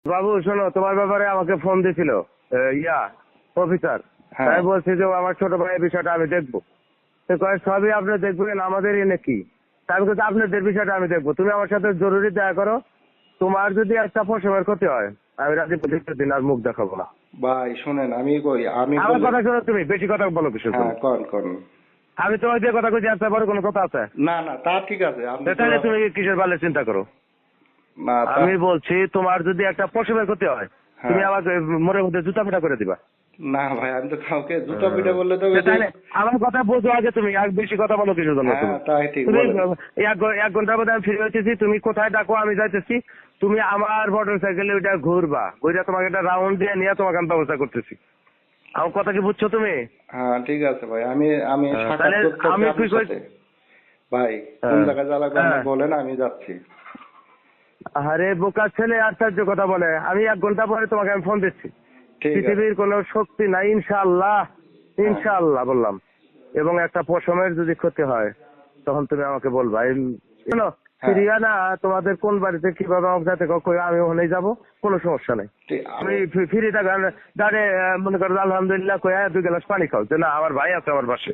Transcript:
বাবু শোনো, তোমার ব্যাপারে আমাকে ফোন দিছিল অফিসার। হ্যাঁ। তাই বলছি যে আমার ছোট ভাইয়ের বিষয়টা আমি দেখবো। তো কয় সবই আপনি দেখবেন, আমাদের এনে কি? তাই আমি বলছি আপনাদের বিষয়টা আমি দেখবো, তুমি আমার সাথে জরুরি দেখা করো। তোমার যদি একটা পশমের ক্ষতি হয় আমি রাজি প্রতিষ্ঠা দিন আর মুখ দেখাবো না। ভাই শুনেন, আমি আমার কথা শোনো, তুমি বেশি কথা বলো কিছু। হ্যাঁ, কোন আমি তোমার যে কথা কইছি আসতে পারো কোনো কথা আছে? না না, তা ঠিক আছে। আপনি তাহলে তুমি কিসের বালে চিন্তা করো? না, আমি বলছি তোমার যদি একটা পশমের ক্ষতি হয় তুমি হ্যাঁ। আমাকে মোড়ের মধ্যে জুতা পিটা করে দিবা। না ভাই, আমি তো কাউকে জুতা পিটা বললে তো তাহলে আমার কথা বোঝো আগে, তুমি আর বেশি কথা বলো কিছু জন্য। হ্যাঁ, তাই ঠিক তুমি বলেন। এক ঘন্টার মধ্যে আমি ফিরে হইতেছি, তুমি কোথায় ডাকো আমি যাইতেছি। তুমি আমার মোটর সাইকেলে ওইটা ঘুরবা, ওইটা তোমাকে একটা রাউন্ড দিয়ে নিয়ে তোমাকে আমি ব্যবস্থা করতেছি। আমার কথা কি বুঝছো তুমি? হ্যাঁ ঠিক আছে ভাই, আমি সাক্ষাৎ তাহলে করতে আমি আপনার কি সাথে। ভাই কোন জায়গায় জ্বালা করবেন বলেন, আমি যাচ্ছি। আরে বোকা ছেলে আশ্চর্য কথা বলে। আমি 1 ঘন্টা পরে তোমাকে আমি ফোন দিচ্ছি। ঠিক আছে। পৃথিবীর কোনো শক্তি নাই, ইনশাআল্লাহ ইনশাআল্লাহ বললাম। এবং একটা পশমের যদি ক্ষতি হয় তখন তুমি আমাকে বলবা। শোনো, হ্যাঁ। ফিরিয়ানা তোমাদের কোন বাড়িতে কিভাবে আমার সাথে আমি ওখানেই যাবো, কোনো সমস্যা নেই। আমি ফিরি থাকা দাঁড়ে মনে করো আলহামদুলিল্লাহ কয়া 2 গ্লাস পানি খাও যে না আমার ভাই আছে আমার পাশে।